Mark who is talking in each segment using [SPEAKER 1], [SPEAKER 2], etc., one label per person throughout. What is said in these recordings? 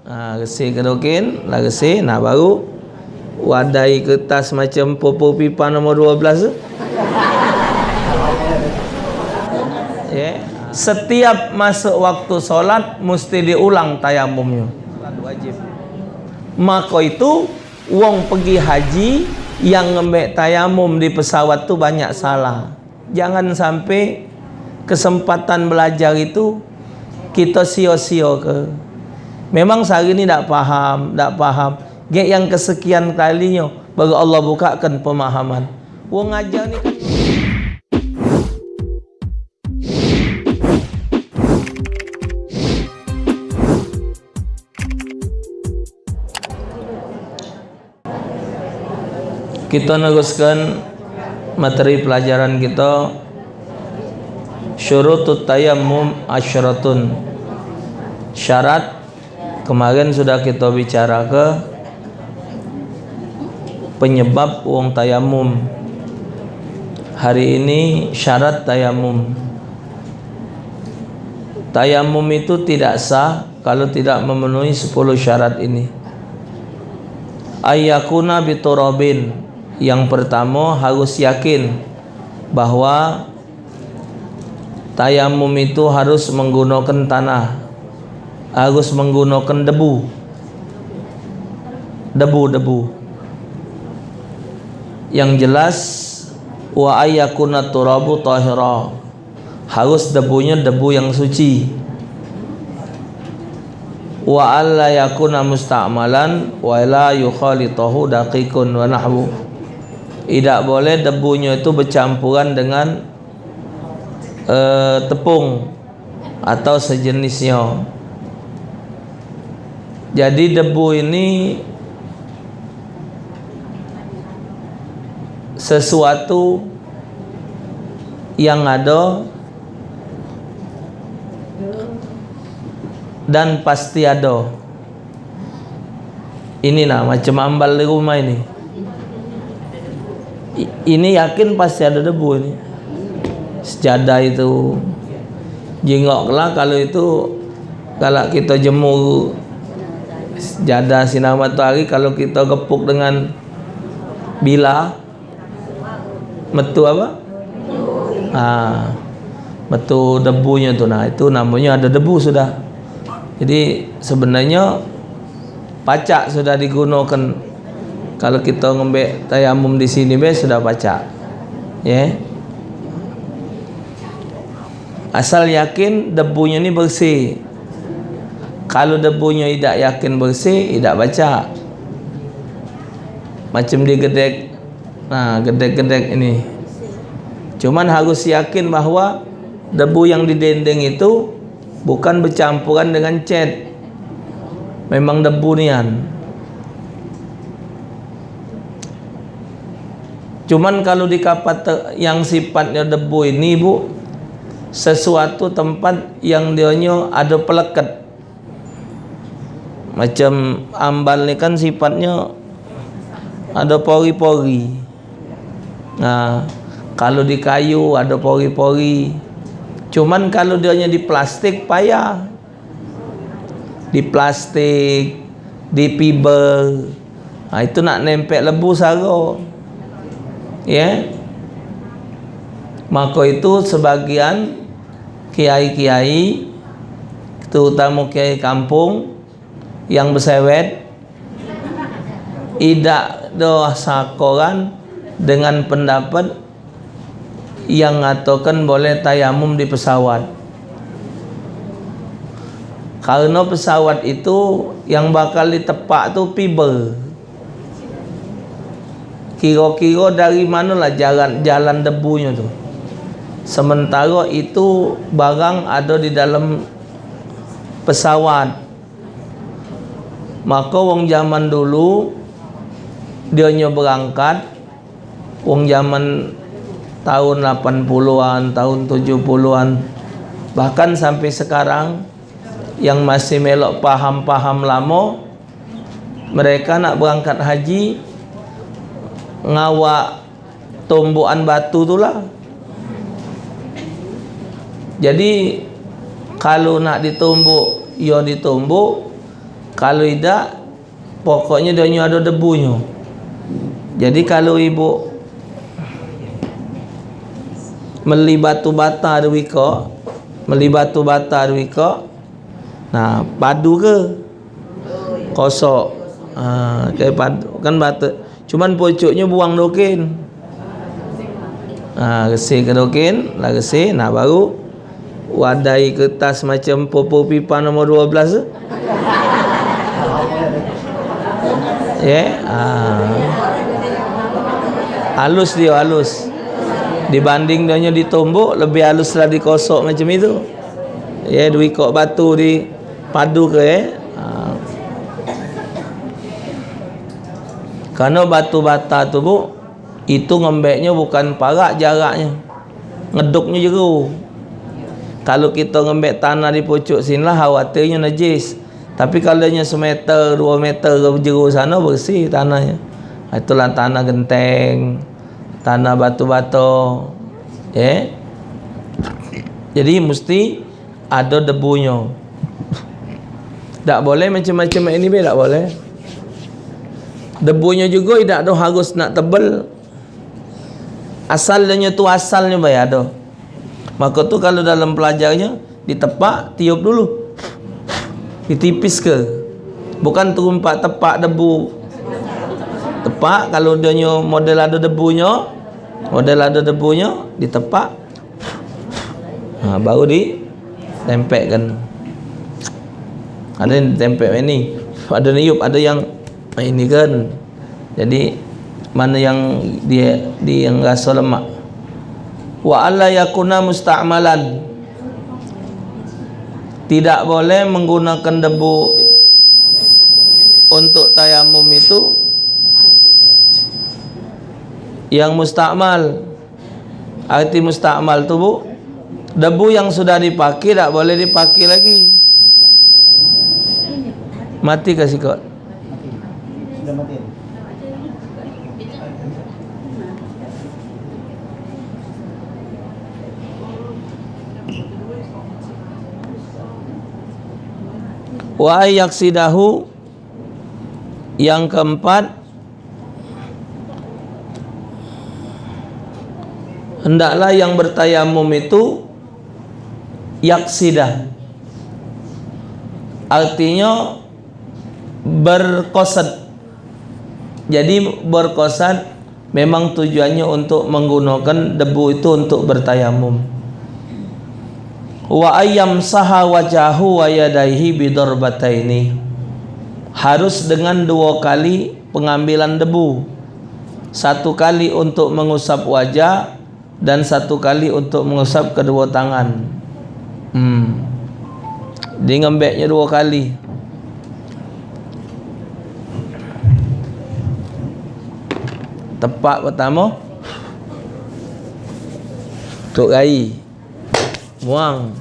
[SPEAKER 1] Resi kedokin lah resi. Nah baru wadai kertas macam popo pipa nombor 12 tu. Setiap masuk waktu solat mesti diulang tayamumnya. Wajib. Maka itu wong pergi haji yang ngambil tayamum di pesawat tu banyak salah. Jangan sampai kesempatan belajar itu kita sia-sia ke. Memang sehari ni tak faham. Gek yang kesekian kalinya baru Allah bukakan pemahaman. Wong ajar ni kan kita neruskan materi pelajaran kita. Syurutut tayammum asyaratun. Syarat kemarin sudah kita bicara ke penyebab wong tayamum. Hari ini syarat tayamum. Tayamum itu tidak sah kalau tidak memenuhi 10 syarat ini. Ayyakuna biturabin. Yang pertama harus yakin bahwa tayamum itu harus menggunakan tanah, harus menggunakan debu. Yang jelas wa ayyakuna turabu tahira. Harus debunya debu yang suci. Wa alla yakuna musta'malan wa la yukhalitahu daqiqun wa nahwu. Tidak boleh debunya itu bercampuran dengan tepung atau sejenisnya. Jadi debu ini sesuatu yang ada dan pasti ada. Ini nah macam ambal di rumah ini. Ini yakin pasti ada debu ini. Sejadah itu jengoklah kalau kita jemur sejadah sinar matahari, kalau kita gepuk dengan bila metu apa? Metu debunya tuh. Nah, itu namanya ada debu sudah. Jadi sebenarnya pacak sudah digunakan. Kalau kita ngembek tayamum di sini sudah pacak. Asal yakin debunya ini bersih. Kalau debunya tidak yakin bersih, tidak baca. Macam di gedek. Nah, gedek-gedek ini. Cuman harus yakin bahwa debu yang di dinding itu bukan bercampuran dengan cat. Memang debu nian. Cuman kalau di kapat yang sifatnya debu ini, Bu, sesuatu tempat yang dianya ada pelekat. Macam ambal ni kan sifatnya ada pori-pori. Nah, kalau di kayu ada pori-pori. Cuman kalau dianya di plastik payah. Di plastik, di fiber. Nah, itu nak nempel lebu sara. Maka itu sebagian kiai-kiai, terutama kiai kampung yang bersewet, tidak dosakoran dengan pendapat yang mengatakan boleh tayamum di pesawat. Karena pesawat itu yang bakal ditepak tu fiber. Kira-kira dari manalah jalan debunya tu. Sementara itu barang ada di dalam pesawat. Maka wong zaman dulu dianya berangkat, wong zaman tahun 80-an, tahun 70-an, bahkan sampai sekarang yang masih melok paham-paham lama, mereka nak berangkat haji ngawak tumbukan batu itulah. Jadi kalau nak ditumbuk, ya ditumbuk. Kalau tidak, pokoknya dia ada debunya. Jadi kalau ibu meli batu bata di wika, nah padu ke kosok, kayak padu kan batu, cuman pucuknya buang dokin, gesih ke dokin lah, gesih, nah baru wadai kertas macam popo pipa nomor 12 tu. Halus dia, halus. Dibanding dia ditumbuk, lebih halus lah dikosok macam itu. Dua ikut batu di padu ke Karena batu bata tu bu, itu ngembeknya bukan parak jaraknya, ngeduknya jeru. Kalau kita ngembek tanah di pucuk sini lah, khawatirnya najis. Tapi kalau nya semeter 2 meter ke jeru sana, bersih tanahnya. Itulah tanah genteng, tanah batu-batu. Jadi mesti ada debunya. Tak boleh macam-macam ini be, tak boleh. Debunya juga tidak ada harus nak tebal. Asalnya tu asalnya baik ada. Maka tu kalau dalam pelajarnya ditepak, tiup dulu. Ditipis ke. Bukan terumpak tepak debu. Tepak kalau dia model ada debunya, ditepak. Baru ditempelkan. Ada yang tempel ini, ada niup, ada yang ini kan. Jadi mana yang dia yang rasa lemak. Wa alla yakuna musta'malan, tidak boleh menggunakan debu untuk tayamum itu yang mustakmal. Arti mustakmal tu bu, debu yang sudah dipakai tak boleh dipakai lagi. Mati kasih kau.
[SPEAKER 2] Sudah mati.
[SPEAKER 1] Wa yaksidahu, yang keempat, hendaklah yang bertayamum itu yaksidah, artinya berqasad. Jadi berqasad memang tujuannya untuk menggunakan debu itu untuk bertayamum. Wa ayyam saha wajahu wa yadaihi bidarbataini, harus dengan 2 kali pengambilan debu, 1 kali untuk mengusap wajah dan 1 kali untuk mengusap kedua tangan. Dia ngembeknya 2 kali. Tepak pertama untuk rai, buang,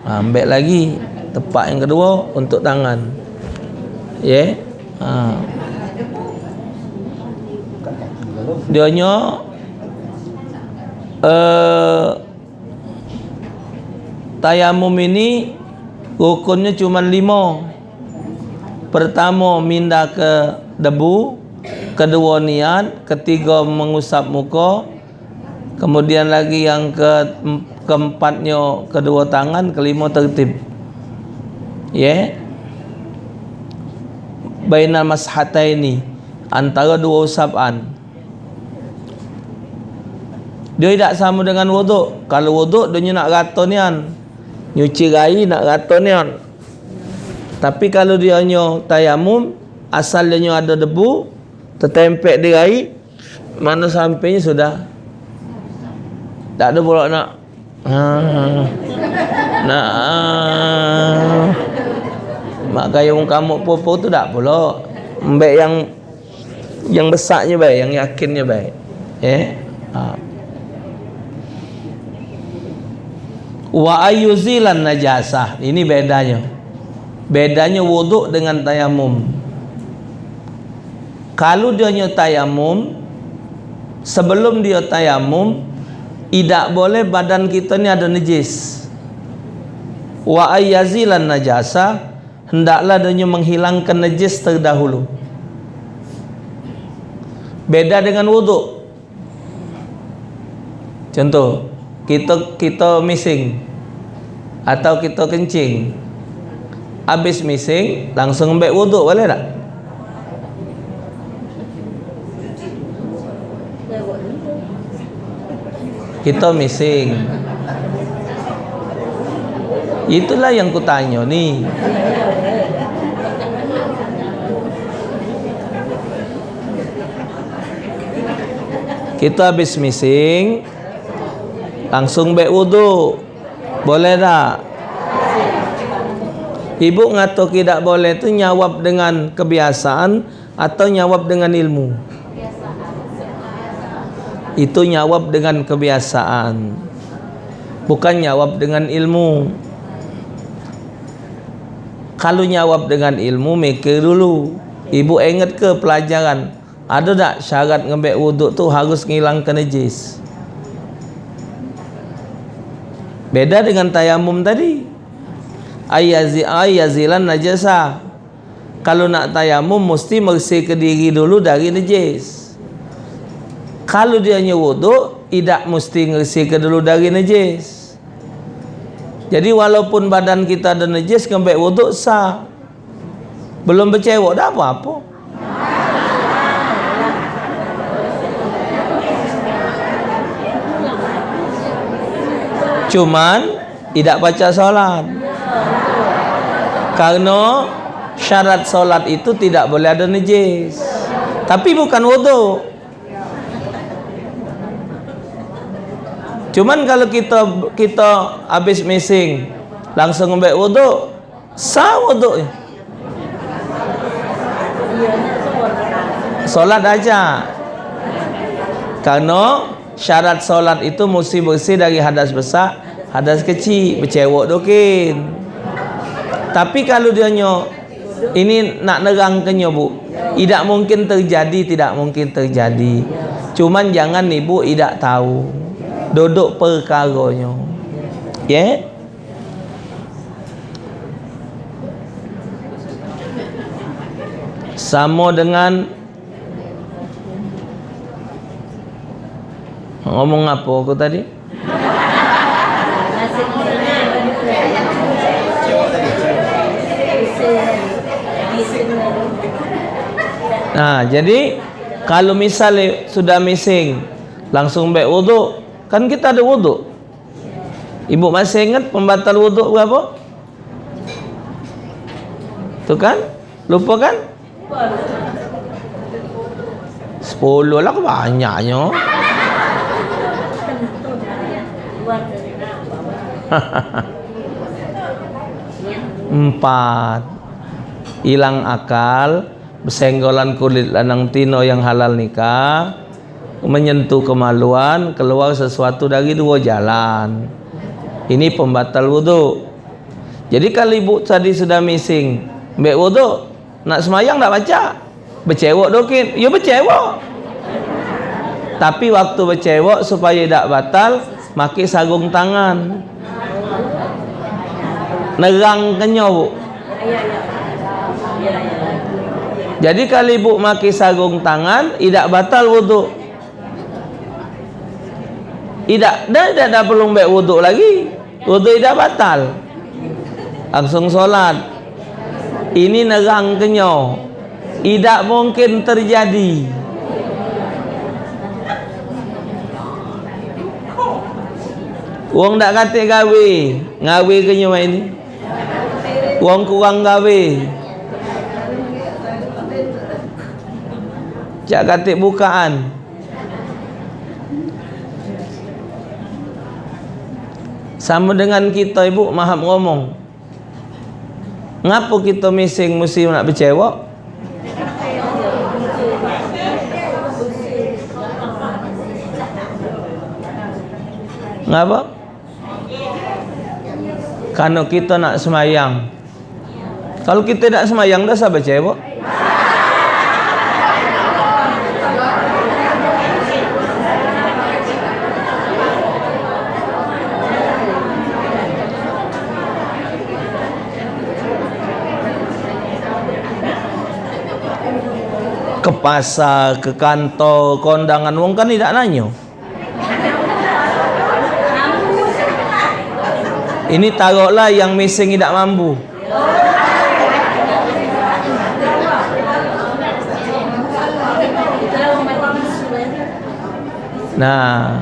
[SPEAKER 1] ambil lagi. Tepak yang kedua untuk tangan. Dianya tayamum ini rukunnya cuma 5. Pertama mindah ke debu, kedua niat, ketiga mengusap muka, kemudian lagi yang keempatnya kedua tangan, kelima tertib. Bainal mashataini, antara 2 usapan. Dia tidak sama dengan wuduk. Kalau wuduk dia nak rata nian, nyuci rai nak rata nian. Tapi kalau dia tayamum, asal dia ada debu tertempel di rai, mana sampainya sudah. Tak ada pula nak mak gaya orang kamuk popo tu tak pula. Baik yang besarnya baik, yang yakinnya baik. Wa ayyuzilan najasah, ini bedanya wuduk dengan tayamum. Kalau dia tayamum, sebelum dia tayamum, tidak boleh badan kita ni ada najis. Wa ayyazilan najasa, hendaklah dia menghilangkan najis terdahulu. Beda dengan wuduk. Contoh, kita mising atau kita kencing, habis mising langsung ambil wuduk, boleh tak? Kita mising. Itulah yang kutanya ni. Kita habis mising langsung ambil wuduk, boleh tak? Ibu ngato tidak boleh tu nyawab dengan kebiasaan atau nyawab dengan ilmu? Itu nyawab dengan kebiasaan, bukan nyawab dengan ilmu. Kalau nyawab dengan ilmu, mikir dulu. Ibu ingat ke pelajaran, ada tak syarat ngambil wuduk tu harus ngilangkan najis? Beda dengan tayamum tadi. Ayazilan najasa. Kalau nak tayamum mesti bersihkan diri dulu dari najis. Kalau dia hanya wuduk, tidak mesti bersihkan dulu dari najis. Jadi walaupun badan kita ada najis, ngambil wuduk sah. Belum bercewok dah apa-apa. Cuman tidak baca solat. Karena syarat solat itu tidak boleh ada najis. Tapi bukan wuduk. Cuman kalau kita habis mising langsung ambil wuduk, sah wuduknya. Solat aja. Karena syarat solat itu mesti bersih dari hadas besar, hadas kecil, bercewok dokin. Tapi kalau dia ini nak nerangkannya bu, tidak mungkin terjadi. Cuman jangan ibu tidak tahu duduk perkaranya. Ya? Sama dengan ngomong apa aku tadi? Nah, jadi kalau misalnya sudah mising langsung ambil wuduk, kan kita ada wuduk. Ibu masih ingat pembatal wuduk berapa? Tuh kan? Lupa kan? 10 lah, banyaknya. Empat, hilang akal, bersenggolan kulit lanang tino yang halal nikah, menyentuh kemaluan, keluar sesuatu dari dua jalan. Ini pembatal wudhu. Jadi kalau ibu tadi sudah mising, ambil wudhu, nak semayang tak baca, bercewok dokin, ya bercewok. Tapi waktu bercewok supaya tak batal, pakai sarung tangan. Nerang kenyau bu. Jadi kalau ibu pakai sarung tangan, tidak batal wudhu. Tidak perlu ambil wudhu lagi. Wudhu tidak batal. Langsung solat. Ini nerang kenyau. Tidak mungkin terjadi. Wong tak kata gawe, ngawe kenyau ini. Wong kurang gawe. Cak katik bukaan. Sama dengan kita ibu mahap ngomong. Ngapa kita mising mesti nak bercewok? Ngapa? Karena kita nak semayang. Kalau kita nak semayang dah sabar bercewok. ke pasar, ke kantor, kondangan wong kan tidak nanyo. Ini taruhlah yang mising tidak mampu. Nah,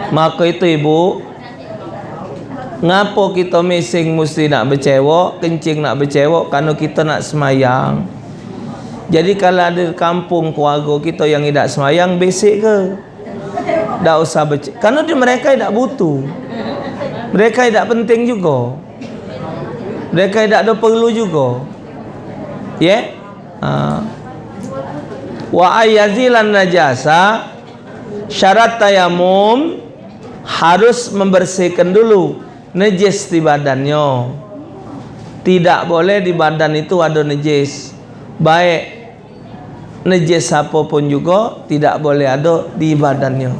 [SPEAKER 1] maka itu ibu, ngapo kita mising mesti nak bercewok, kencing nak bercewok, karena kita nak semayang. Jadi kalau ada kampung keluarga kita yang tidak semayang, basic ke? Tak usah bercewok, karena mereka tidak butuh, mereka tidak penting juga, mereka tidak ada perlu juga, ya. Wa ayazilan najasa, syarat tayamum harus membersihkan dulu najis di badannya. Tidak boleh di badan itu ada najis, baik najis apapun juga tidak boleh ada di badannya.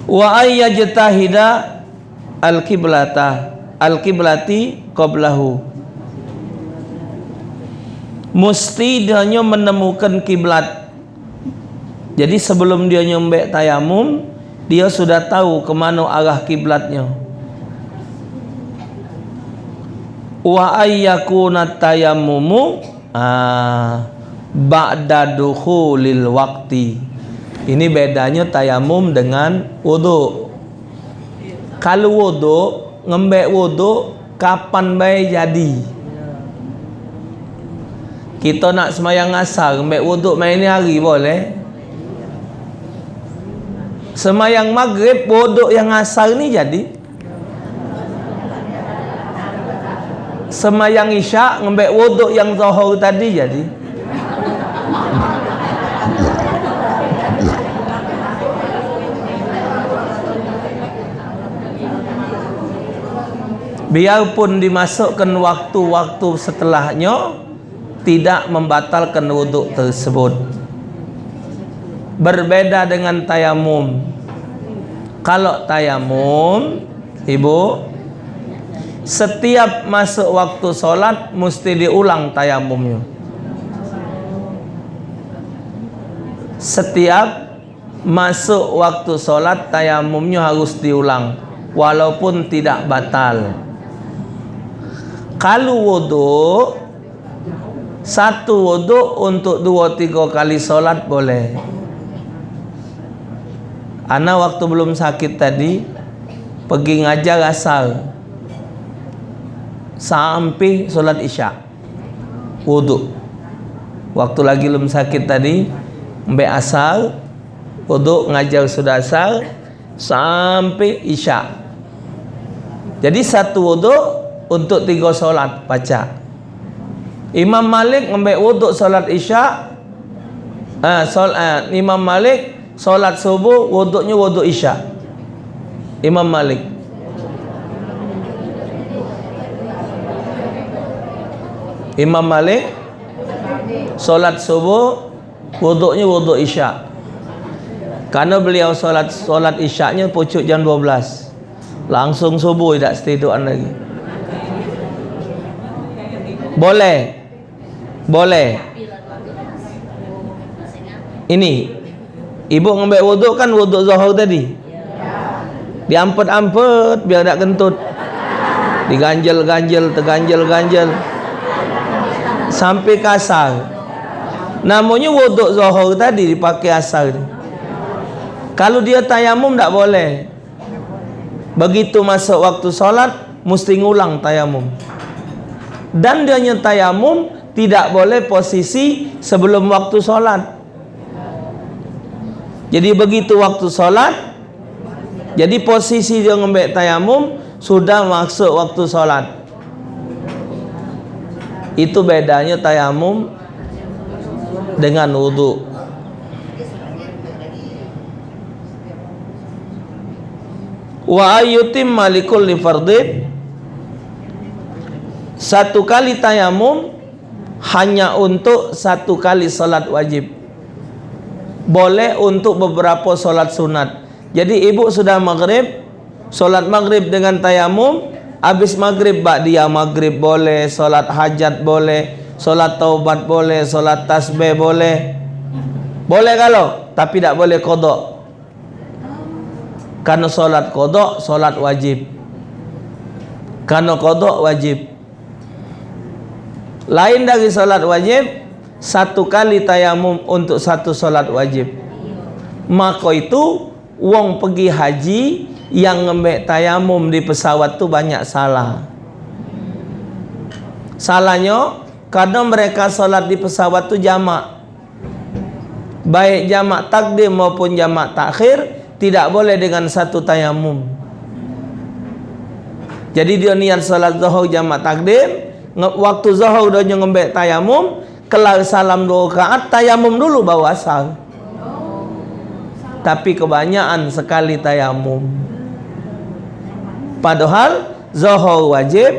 [SPEAKER 1] Wa ayyajtahida al-qiblati qablahu, mesti dia menemukan kiblat. Jadi sebelum dia nyombek tayamum, dia sudah tahu kemana arah kiblatnya. Wa ayyakuna tayammumu ba'da dukhulil waqti. Ini bedanya tayamum dengan wudu. Kalau wudu, ngembek wudu kapan baik jadi. Kita nak semayang asar, ngembek wudu main ni hari boleh. Semayang maghrib, wudu yang asar ni jadi. Semayang isyak, ngembek wudu yang zuhur tadi jadi. Biarpun dimasukkan waktu-waktu setelahnya, tidak membatalkan wuduk tersebut. Berbeda dengan tayamum. Kalau tayamum, ibu, setiap masuk waktu sholat mesti diulang tayamumnya. Setiap masuk waktu sholat tayamumnya harus diulang, walaupun tidak batal. Kalau wudu, satu wudu untuk 2-3 kali solat boleh. Ana waktu belum sakit tadi pergi ngajar asar sampai solat isya, wudu. Waktu lagi belum sakit tadi, mbak asar, wudu, ngajar sudah asar sampai isya. Jadi satu wudu untuk 3 solat baca. Imam Malik ngambil wuduk solat isya. Imam Malik solat subuh wuduknya wuduk isya. Imam Malik. Imam Malik solat subuh wuduknya wuduk isya. Karena beliau solat isyaknya pucuk jam 12. Langsung subuh, tidak setiduran lagi. Boleh. Ini ibu ngambil wuduk kan, wuduk zuhur tadi. Diampet-ampet biar tak kentut. Diganjel-ganjel, terganjel-ganjel sampai kasar. Namanya wuduk zuhur tadi dipakai asar. Kalau dia tayamum tak boleh. Begitu masuk waktu solat mesti ngulang tayamum. Dan dia tayamum tidak boleh posisi sebelum waktu solat. Jadi begitu waktu solat, jadi posisi dia ngambil tayamum sudah masuk waktu solat. Itu bedanya tayamum dengan wudu. Wa ayyutimma likulli fardin, satu kali tayamum hanya untuk satu kali salat wajib. Boleh untuk beberapa salat sunat. Jadi ibu sudah maghrib, salat maghrib dengan tayamum, Habis maghrib ba'diyah maghrib boleh, solat hajat boleh, solat taubat boleh, solat tasbih boleh. Boleh kalau, tapi tak boleh qada. Karena solat qada solat wajib. Karena qada wajib. Lain dari solat wajib, satu kali tayamum untuk satu solat wajib. Maka itu wong pergi haji yang ngambil tayamum di pesawat tu banyak salah. Salahnya karena mereka solat di pesawat tu jamak, baik jamak takdim maupun jamak takhir, tidak boleh dengan satu tayamum. Jadi dia niat solat zuhur jamak takdim, waktu zuhur dia ngambil tayamum, kelar salam 2 rakaat tayamum dulu baru asar. Tapi kebanyakan sekali tayamum. Padahal zuhur wajib,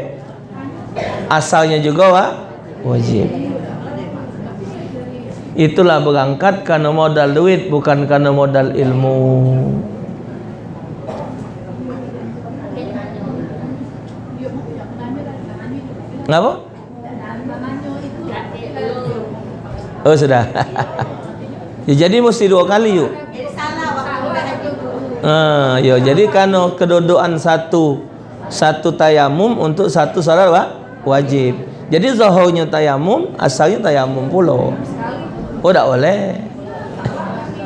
[SPEAKER 1] asarnya juga wajib. Itulah berangkat karena modal duit, bukan karena modal ilmu. Kenapa? Oh sudah. Ya, jadi mesti 2 kali yuk. Ya, jadi karena kedudukan satu tayamum untuk satu salat wajib. Jadi zuhurnya tayamum, asalnya tayamum pula. Oh tak boleh.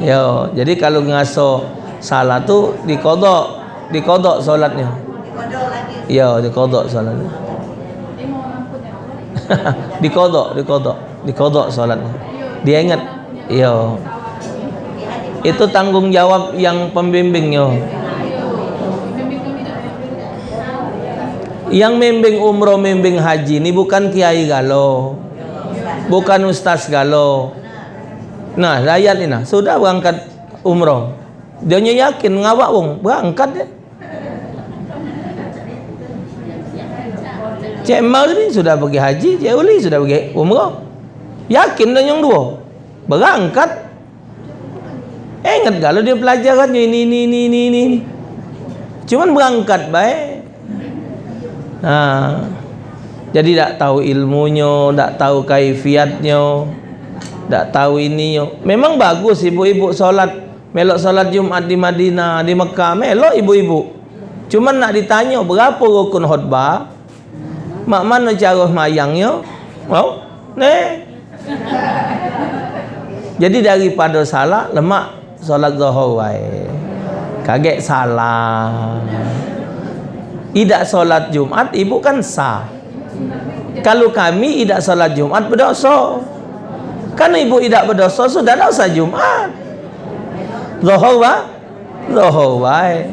[SPEAKER 1] Yo, jadi kalau ngaso salah tu dikodok solatnya. Yo, dikodok solatnya. dikodok solatnya. Dia ingat. Yo. Itu tanggung jawab yang pembimbingnya. Yang membimbing umroh, membimbing haji ini bukan kiai galo, bukan ustaz galo. Nah, rakyat ini sudah berangkat umroh, dia yakin ngawak wong berangkat deh. Cik Mal ni sudah pergi haji, Cik Uli sudah pergi umroh, yakin dia yang 2 berangkat. Ingat kalau dia pelajarannya ini. Cuman berangkat baik. Jadi tak tahu ilmunya, tak tahu kaifiatnya, tak tahu ininya. Memang bagus ibu-ibu solat, melok solat Jumat di Madinah, di Mekah, melok ibu-ibu. Cuman nak ditanya berapa rukun khutbah, mak mana cara mayangnya? Mau? Jadi daripada salah, lemak solat zuhur wae. Kaget salah. Tidak solat Jumat ibu kan sah. Kalau kami tidak solat Jumat berdosa. Kan ibu tidak berdosa sudah tak usah Jumat. Zuhur wae.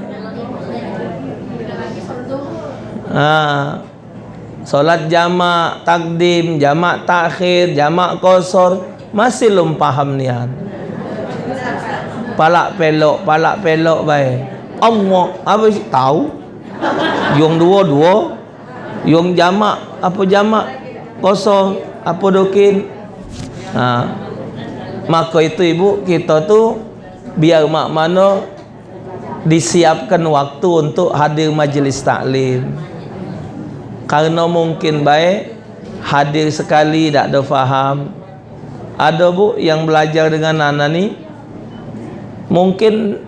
[SPEAKER 1] Solat jamak takdim, jamak takhir, jamak qasar masih belum paham niat. Palak pelok baik. Allah apa sih tahu? Yang dua, yang jamak apa jamak kosong apa dokin. Maka itu ibu kita tu biar mak mana disiapkan waktu untuk hadir majlis taklim. Karena mungkin baik hadir sekali tak ada faham. Ada bu yang belajar dengan anak ni mungkin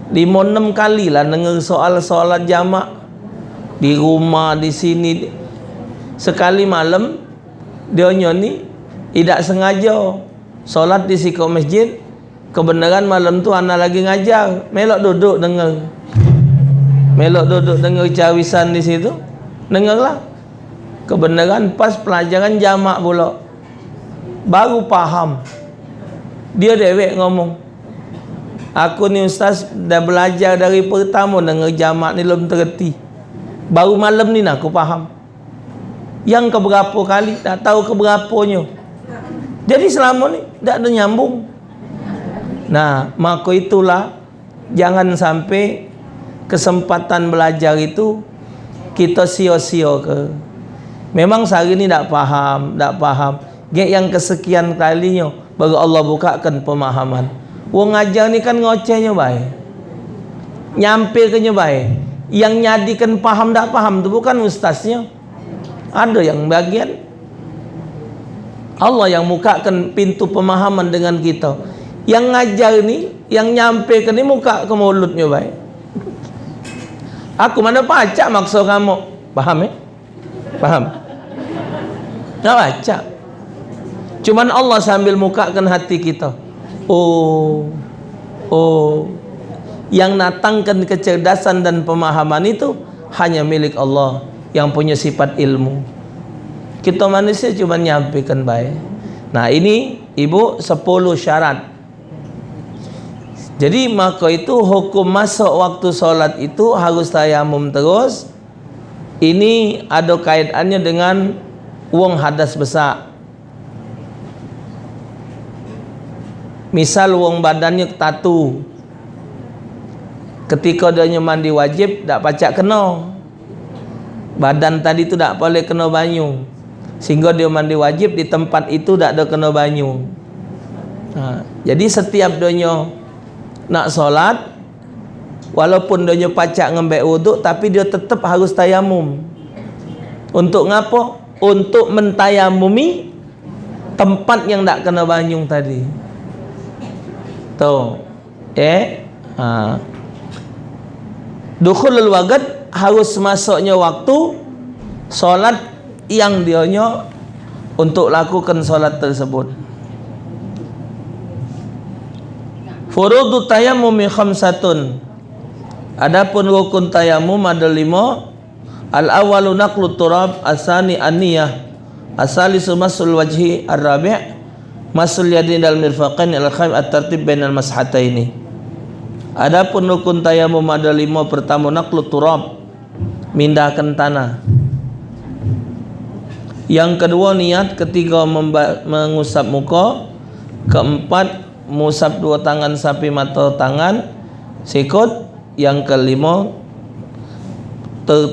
[SPEAKER 1] 5-6 kali lah dengar soal-soalan jamak di rumah, di sini. Sekali malam dia ni tidak sengaja solat di sikok masjid, kebenaran malam tu anak lagi ngajar, melok duduk dengar cawisan di situ, dengarlah. Kebenaran pas pelajaran jamak pula, baru faham. Dia dewek ngomong, aku ni ustaz dah belajar dari pertama dengar jamak ni belum terti. Baru malam ni nak aku faham. Yang keberapa kali tak tahu keberapanya. Jadi selama ni tak ada nyambung. Nah, maka itulah jangan sampai kesempatan belajar itu kita sia-sia ke. Memang sehari ni tak faham. Gek yang kesekian kalinya baru Allah bukakan pemahaman. Wong ngajar ni kan ngocehnya baik, nyampe ke nya baik. Yang nyadikan faham tak faham tu bukan ustaznya. Ada yang bagian Allah yang mukakan pintu pemahaman dengan kita. Yang ngajar ni, yang nyampaikan ni muka ke mulutnya baik. Aku mana baca maksud kamu. Faham Faham? Tak baca. Cuman Allah sambil mukakan hati kita. Oh. Yang datangkan kecerdasan dan pemahaman itu hanya milik Allah yang punya sifat ilmu. Kita manusia cuma nyampaikan baik. Nah, ini ibu 10 syarat. Jadi maka itu hukum masuk waktu solat itu harus tayamum terus. Ini ada kaitannya dengan wong hadas besar. Misal wong badannya tatu, ketika dia mandi wajib tak pacak kena. Badan tadi tu tak boleh kena banyu, sehingga dia mandi wajib di tempat itu tak ada kena banyu. Jadi setiap dia nak solat, walaupun dia pacak ngembek wuduk, tapi dia tetap harus tayamum. Untuk ngapa? Untuk mentayamumi tempat yang tak kena banyu tadi. Tuh. Dukhulul waqt harus masuknya waktu solat yang dianya untuk lakukan solat tersebut. Furudu tayammumi khamsatun. Adapun rukun tayamum ada 5. Al-awwalu naqlu turab, asani an-niyah, asalisu masul wajhi, ar-rabi' masul yadin dal mirfaqain, al-khamis at-tartib bainal mashhataini. Adapun rukun tayamum ada 5. Pertama naqlu turab, mindahkan tanah. Yang kedua niat. Ketiga mengusap muka. Keempat mengusap 2 tangan sapi mata tangan sikut. Yang kelima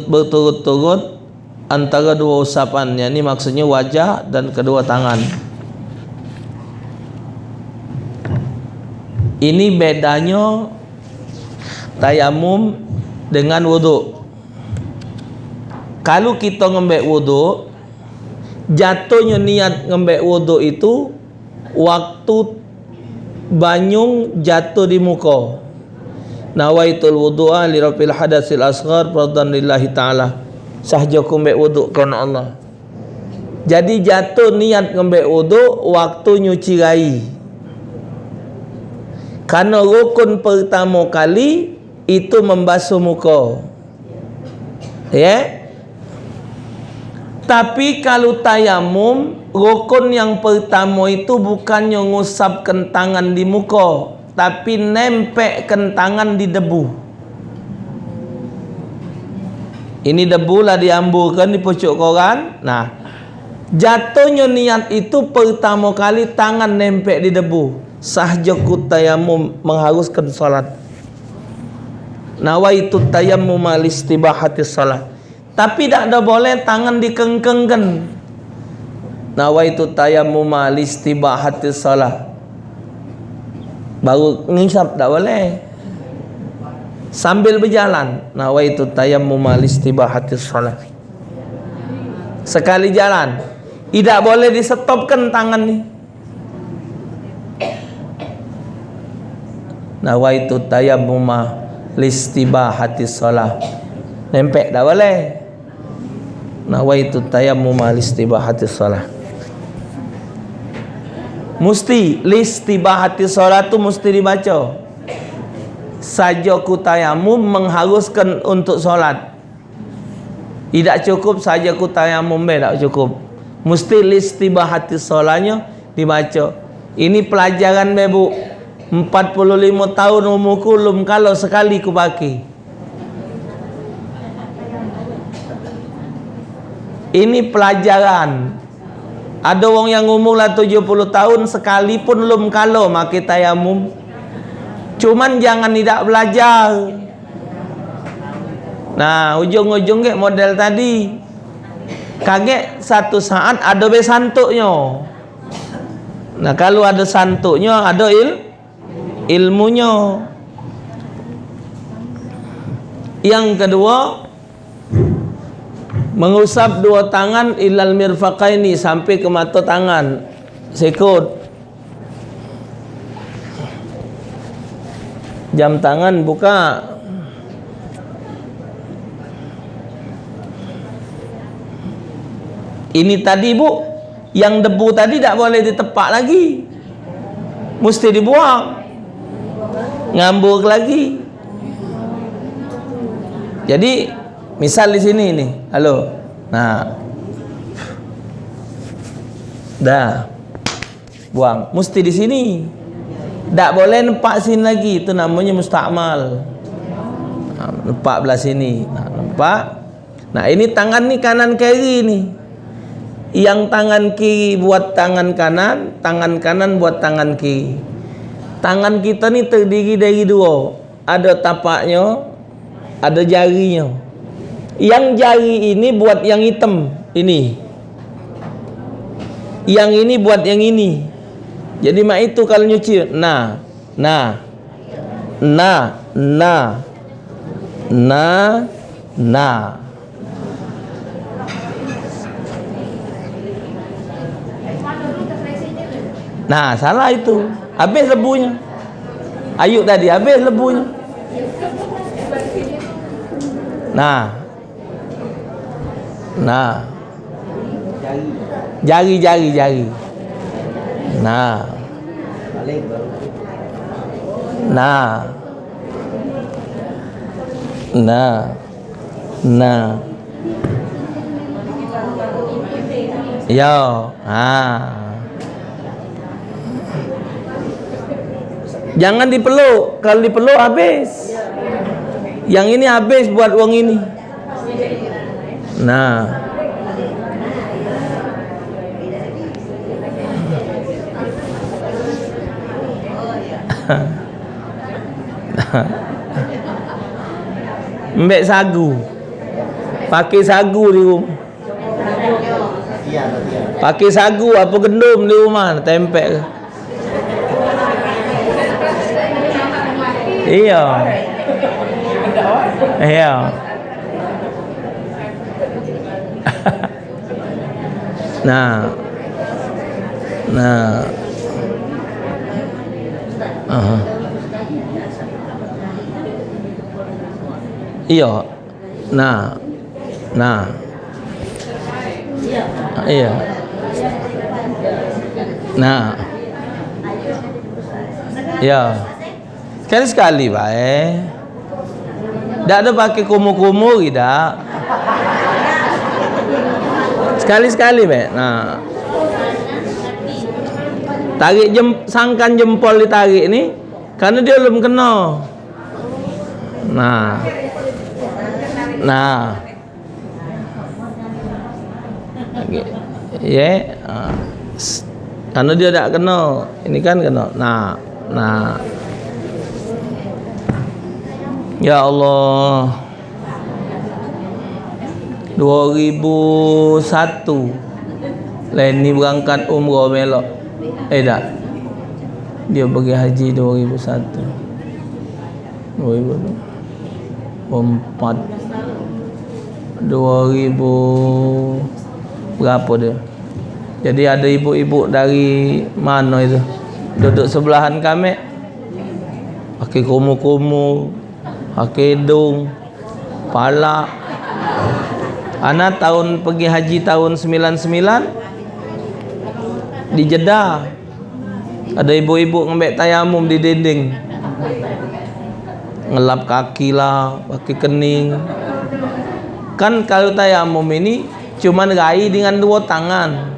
[SPEAKER 1] berturut-turut antara 2 usapan, yakni maksudnya wajah dan kedua tangan. Ini bedanya tayamum dengan wuduk. Kalau kita ngembek wuduk, jatuhnya niat ngembek wuduk itu waktu banyung jatuh di muka. Nawaitul wudu'a li rafil hadasil asghar fardhan lillahi ta'ala. Sahja ngembek wuduk kerana Allah. Jadi jatuh niat ngembek wuduk waktu nyuci rai. Karena rukun pertama kali itu membasuh muka. Tapi kalau tayamum, rukun yang pertama itu bukannya ngusapkan tangan di muka, tapi nempelkan tangan di debu. Ini debu lah diamburkan di pucuk koran. Nah, jatuhnya niat itu pertama kali tangan nempel di debu. Sahjaku tayamum mengharuskan salat. Nawaitu tayammum listibahati salat. Tapi tak ada boleh tangan dikengkengkan. Nawaitu tayammum listibahati salat. Baru ngisap tak boleh. Sambil berjalan, nawaitu tayammum listibahati salat. Sekali jalan, tidak boleh disetopkan tangan ni. Nawaitu tayammum listibahati salat. Nempel tak boleh. Nawaitu tayammum listibahati salat. Mesti listibahati salat tu mesti dibaca. Saja ku tayamum mengharuskan untuk solat. Tidak cukup saja ku tayamum tak cukup. Mesti listibahati solatnya dibaca. Ini pelajaran bebu. 45 tahun umurku belum kalau sekali ku pakai. Ini pelajaran. Ada orang yang umur lah 70 tahun sekalipun belum kalau pakai tayamum. Cuman jangan tidak belajar. Nah, ujung-ujung ke model tadi. Kaget satu saat ada santuknya. Nah, kalau ada santuknya ada ilmunya. Yang kedua, mengusap dua tangan ilal mirfaqaini, sampai ke mata tangan, sikut. Jam tangan buka. Ini tadi bu, yang debu tadi tak boleh ditepak lagi, mesti dibuang, ngambuk lagi. Jadi misal di sini nih, halo, nah, dah, buang, mesti di sini, tak boleh nempak sini lagi, itu namanya mustakmal. Nah, nempak belah sini, nah, nempak. Nah ini tangan nih kanan kiri nih. Yang tangan kiri buat tangan kanan buat tangan kiri. Tangan kita ni terdiri dari dua, ada tapaknya, ada jarinya. Yang jari ini buat yang hitam ini, yang ini buat yang ini. Jadi mak itu kalau nyuci, nah, nah, salah itu. Habis lebunya. Ayub tadi habis lebunya. Nah. Jari. Nah. Yo, jangan dipeluk. Kalau dipeluk habis. Yang ini habis buat uang ini. Nah. Mbek sagu. Pakai sagu di rumah. Pakai sagu apa gendum di rumah, tempek ke? Iya. Nah. Iya. Iya. Ya. Sekali-sekali baik. Tak ada pakai kumu-kumu tidak. Sekali-sekali baik. Nah. Tarik sangkan jempol ditarik ni karena dia belum kena. Nah. Ya. Karena dia tak kena. Ini kan kena. Nah. Ya Allah. 2001 Leni berangkat umrah melok. Tak. Dia pergi haji 2001. 2004. 2000 berapa dia? Jadi ada ibu-ibu dari mana itu duduk sebelahan kami, pakai kumu-kumu, pakai hidung, palak. Ana tahun pergi haji tahun 99 di Jeddah. Ada ibu-ibu ngambil tayamum di dinding, ngelap kaki lah, pakai kening. Kan kalau tayamum ini cuman rai dengan dua tangan,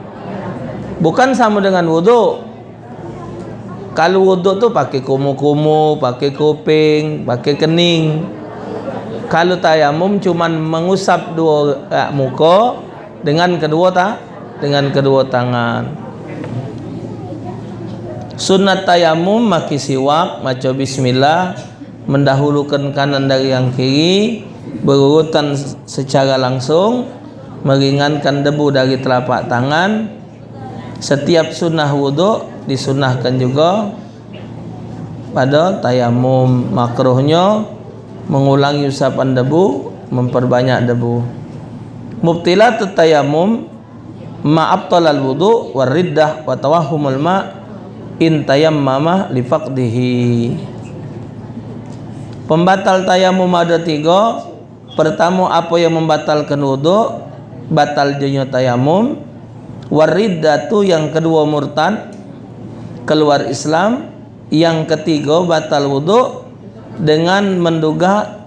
[SPEAKER 1] bukan sama dengan wuduk. Kalau wuduk tu pakai kumu-kumu, pakai kuping, pakai kening. Kalau tayamum cuman mengusap dua muka dengan kedua tangan. Sunat tayamum maki siwak, maca bismillah, mendahulukan kanan dari yang kiri, berurutan secara langsung, meringankan debu dari telapak tangan. Setiap sunnah wuduk disunahkan juga pada tayamum. Makruhnya mengulangi usapan debu, memperbanyak debu. Mubtilatut tayammum ma abtalal wudu war riddah wa tawahhumul ma in tayammama li faqdihi. Pembatal tayamum ada 3. Pertama, apa yang membatalkan wudu, batal jadinya tayamum. War riddatu, yang kedua murtad, keluar Islam. Yang ketiga batal wudu dengan menduga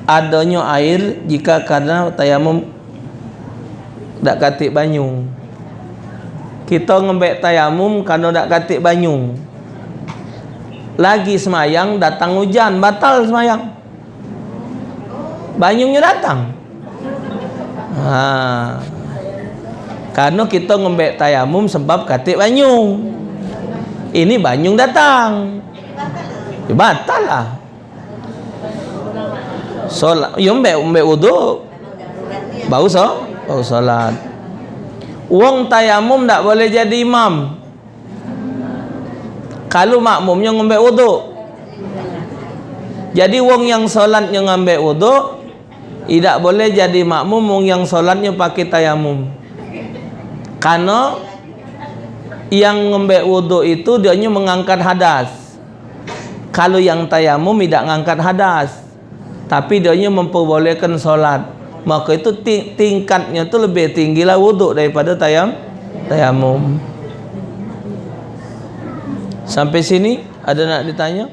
[SPEAKER 1] adanya air jika karena tayamum dak katik banyu. Kita ngembek tayamum karena dak katik banyu. Lagi semayang datang hujan, batal semayang. Banyunya datang. Karena kita ngembek tayamum sebab katik banyu. Ini banyung datang, ya batal lah. Solat, ya mbak wudu, bau solat. Wong tayamum tak boleh jadi imam. Kalau makmumnya ngembek wudu, jadi wong yang solatnya ngembek wudu, tidak boleh jadi makmum wong yang solatnya pakai tayamum. Karena yang ngembek wudu itu dia mengangkat hadas. Kalau yang tayamum tidak mengangkat hadas, tapi dia memperbolehkan solat. Maka itu tingkatnya itu lebih tinggi lah wudu daripada tayamum. Sampai sini ada nak ditanya?